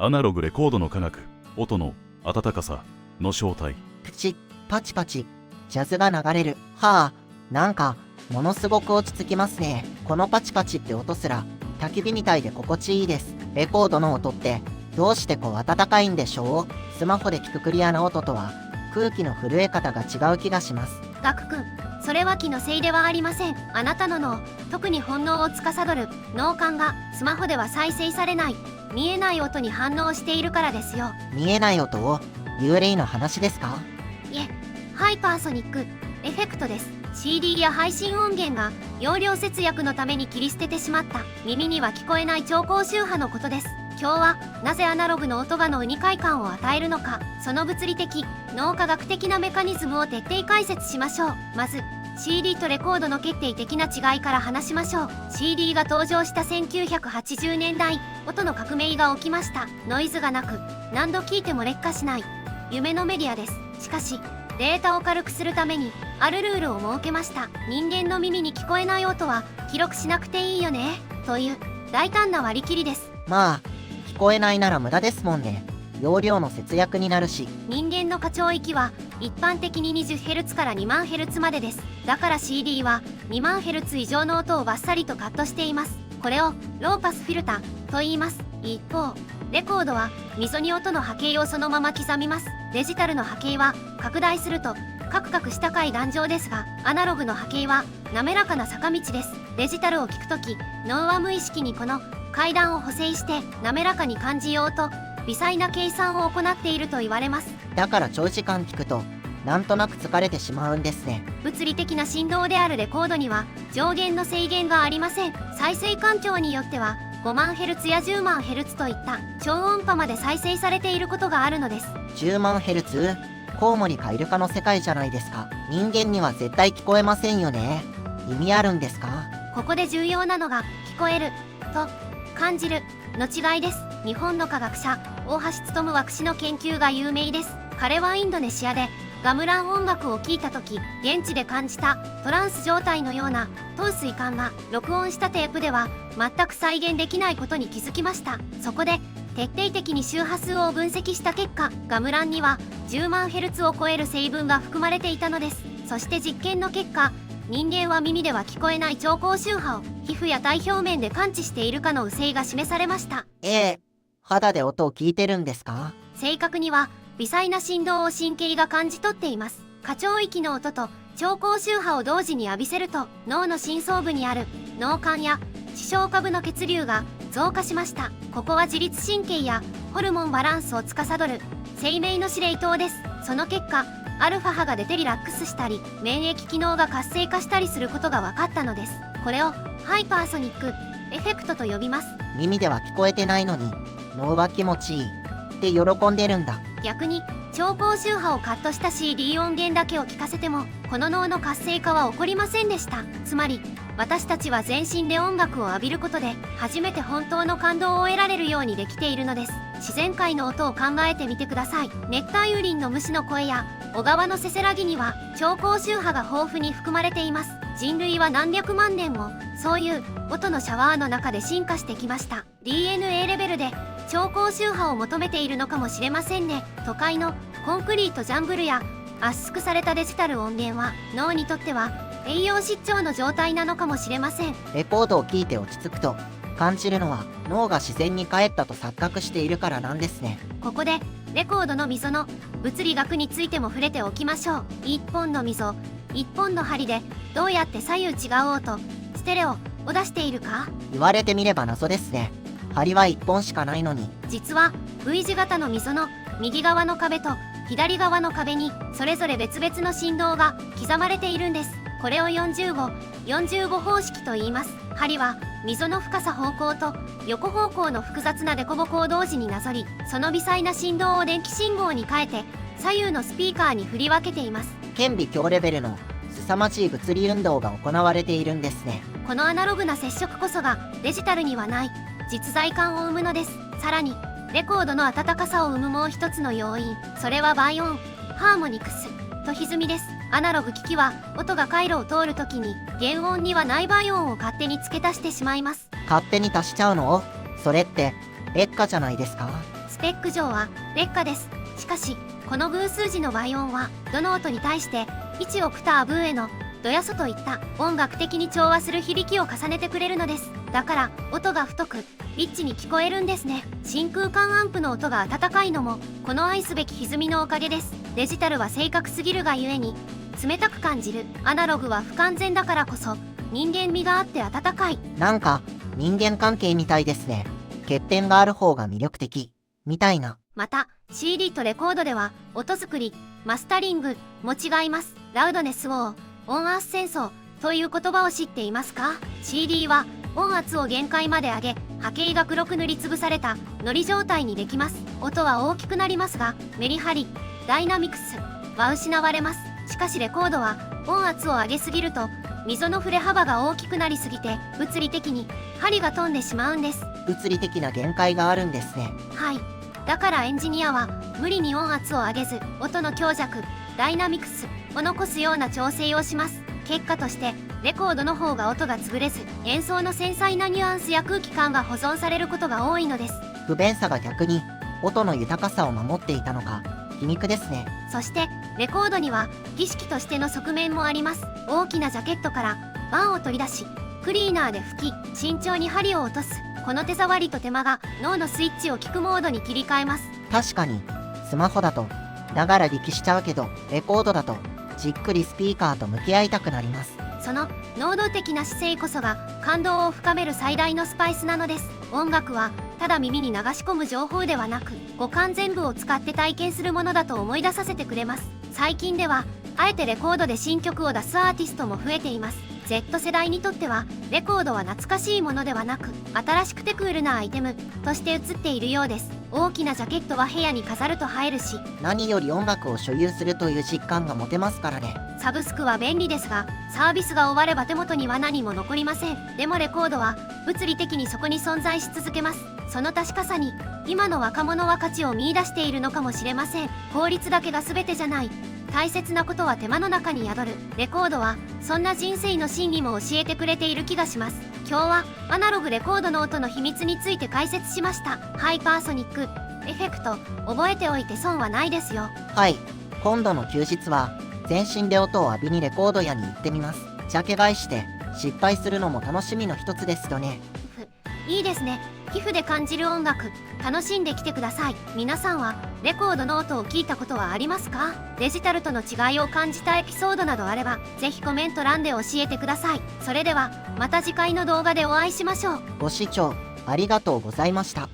アナログレコードの科学、音の温かさの正体。プチッ、パチパチ、ジャズが流れる。はあ、なんか、ものすごく落ち着きますね。このパチパチって音すら、焚き火みたいで心地いいです。レコードの音って、どうしてこう温かいんでしょう？スマホで聞くクリアな音とは、空気の震え方が違う気がします。ガク君、それは気のせいではありません。あなたの脳、特に本能を司る脳幹がスマホでは再生されない、見えない音に反応しているからですよ。見えない音を、幽霊の話ですか？いえ、ハイパーソニックエフェクトです。 CD や配信音源が容量節約のために切り捨ててしまった耳には聞こえない超高周波のことです。今日はなぜアナログの音が脳に快感を与えるのか、その物理的脳科学的なメカニズムを徹底解説しましょう。まず CD とレコードの決定的な違いから話しましょう。 CD が登場した1980年代、音の革命が起きました。ノイズがなく何度聴いても劣化しない夢のメディアです。しかしデータを軽くするためにあるルールを設けました。人間の耳に聞こえない音は記録しなくていいよねという大胆な割り切りです。まあ、聞こえないなら無駄ですもんね。容量の節約になるし。人間の過聴域は一般的に 20Hz から 20,000Hz までです。だから CD は 20,000Hz 以上の音をバッサリとカットしています。これをローパスフィルターと言います。一方レコードは溝に音の波形をそのまま刻みます。デジタルの波形は拡大するとカクカクした階段状ですが、アナログの波形は滑らかな坂道です。デジタルを聞くとき、脳は無意識にこの階段を補正して滑らかに感じようと微細な計算を行っていると言われます。だから長時間聞くと、なんとなく疲れてしまうんですね。物理的な振動であるレコードには上限の制限がありません。再生環境によっては5万ヘルツや10万ヘルツといった超音波まで再生されていることがあるのです。10万ヘルツ？コウモリかイルカの世界じゃないですか。人間には絶対聞こえませんよね。意味あるんですか？ここで重要なのが聞こえると感じるの違いです。日本の科学者大橋勉博士の研究が有名です。彼はインドネシアでガムラン音楽を聴いた時、現地で感じたトランス状態のような陶酔感が録音したテープでは全く再現できないことに気づきました。そこで徹底的に周波数を分析した結果、ガムランには10万ヘルツを超える成分が含まれていたのです。そして実験の結果、人間は耳では聞こえない超高周波を皮膚や体表面で感知しているかの右性が示されました。肌で音を聞いてるんですか？正確には微細な振動を神経が感じ取っています。過聴域の音と超高周波を同時に浴びせると、脳の深層部にある脳幹や視床下部の血流が増加しました。ここは自律神経やホルモンバランスを司る生命の司令塔です。その結果アルファ波が出てリラックスしたり免疫機能が活性化したりすることが分かったのです。これをハイパーソニックエフェクトと呼びます。耳では聞こえてないのに脳は気持ちいいって喜んでるんだ。逆に超高周波をカットした CD 音源だけを聞かせてもこの脳の活性化は起こりませんでした。つまり私たちは全身で音楽を浴びることで初めて本当の感動を得られるようにできているのです。自然界の音を考えてみてください。熱帯雨林の虫の声や小川のせせらぎには超高周波が豊富に含まれています。人類は何百万年もそういう音のシャワーの中で進化してきました。 DNA レベルで超高周波を求めているのかもしれませんね。都会のコンクリートジャングルや圧縮されたデジタル音源は脳にとっては栄養失調の状態なのかもしれません。レコードを聴いて落ち着くと感じるのは脳が自然に帰ったと錯覚しているからなんですね。ここでレコードの溝の物理学についても触れておきましょう。一本の溝、一本の針でどうやって左右違おうとステレオを出しているか？言われてみれば謎ですね。針は1本しかないのに。実は V 字型の溝の右側の壁と左側の壁にそれぞれ別々の振動が刻まれているんです。これを45方式と言います。針は溝の深さ方向と横方向の複雑な凸凹を同時になぞり、その微細な振動を電気信号に変えて左右のスピーカーに振り分けています。顕微鏡レベルの凄まじい物理運動が行われているんですね。このアナログな接触こそがデジタルにはない実在感を生むのです。さらにレコードの温かさを生むもう一つの要因、それは倍音、ハーモニクスと歪みです。アナログ機器は音が回路を通るときに原音にはない倍音を勝手に付け足してしまいます。勝手に足しちゃうの？それって劣化じゃないですか？スペック上は劣化です。しかしこの偶数字の倍音はどの音に対して1オクターブ上のドヤソといった音楽的に調和する響きを重ねてくれるのです。だから音が太くリッチに聞こえるんですね。真空管アンプの音が温かいのもこの愛すべき歪みのおかげです。デジタルは正確すぎるがゆえに冷たく感じる。アナログは不完全だからこそ人間味があって温かい。なんか人間関係みたいですね。欠点がある方が魅力的みたいな。また CD とレコードでは音作りマスタリングも違います。ラウドネスウォー音圧戦争という言葉を知っていますか？ CD は音圧を限界まで上げ波形が黒く塗りつぶされたのり状態にできます。音は大きくなりますがメリハリダイナミクスは失われます。しかしレコードは音圧を上げすぎると溝の振れ幅が大きくなりすぎて物理的に針が飛んでしまうんです。物理的な限界があるんですね。はい。だからエンジニアは無理に音圧を上げず音の強弱ダイナミクスを残すような調整をします。結果としてレコードの方が音が潰れず演奏の繊細なニュアンスや空気感が保存されることが多いのです。不便さが逆に音の豊かさを守っていたのか皮肉ですね。そしてレコードには儀式としての側面もあります。大きなジャケットからバンを取り出しクリーナーで拭き慎重に針を落とす。この手触りと手間が脳のスイッチを聞くモードに切り替えます。確かにスマホだとながら力しちゃうけどレコードだとじっくりスピーカーと向き合いたくなります。その能動的な姿勢こそが感動を深める最大のスパイスなのです。音楽はただ耳に流し込む情報ではなく五感全部を使って体験するものだと思い出させてくれます。最近ではあえてレコードで新曲を出すアーティストも増えています。Z 世代にとってはレコードは懐かしいものではなく新しくてクールなアイテムとして映っているようです。大きなジャケットは部屋に飾ると映えるし何より音楽を所有するという実感が持てますからね。サブスクは便利ですがサービスが終われば手元には何も残りません。でもレコードは物理的にそこに存在し続けます。その確かさに今の若者は価値を見出しているのかもしれません。効率だけが全てじゃない。大切なことは手間の中に宿る。レコードはそんな人生の真理も教えてくれている気がします。今日はアナログレコードの音の秘密について解説しました。ハイパーソニックエフェクト覚えておいて損はないですよ。はい、今度の休日は全身で音を浴びにレコード屋に行ってみます。ジャケ買いして失敗するのも楽しみの一つですよね。いいですね。皮膚で感じる音楽楽しんできてください。皆さんはレコードの音を聞いたことはありますか？デジタルとの違いを感じたエピソードなどあればぜひコメント欄で教えてください。それではまた次回の動画でお会いしましょう。ご視聴ありがとうございました。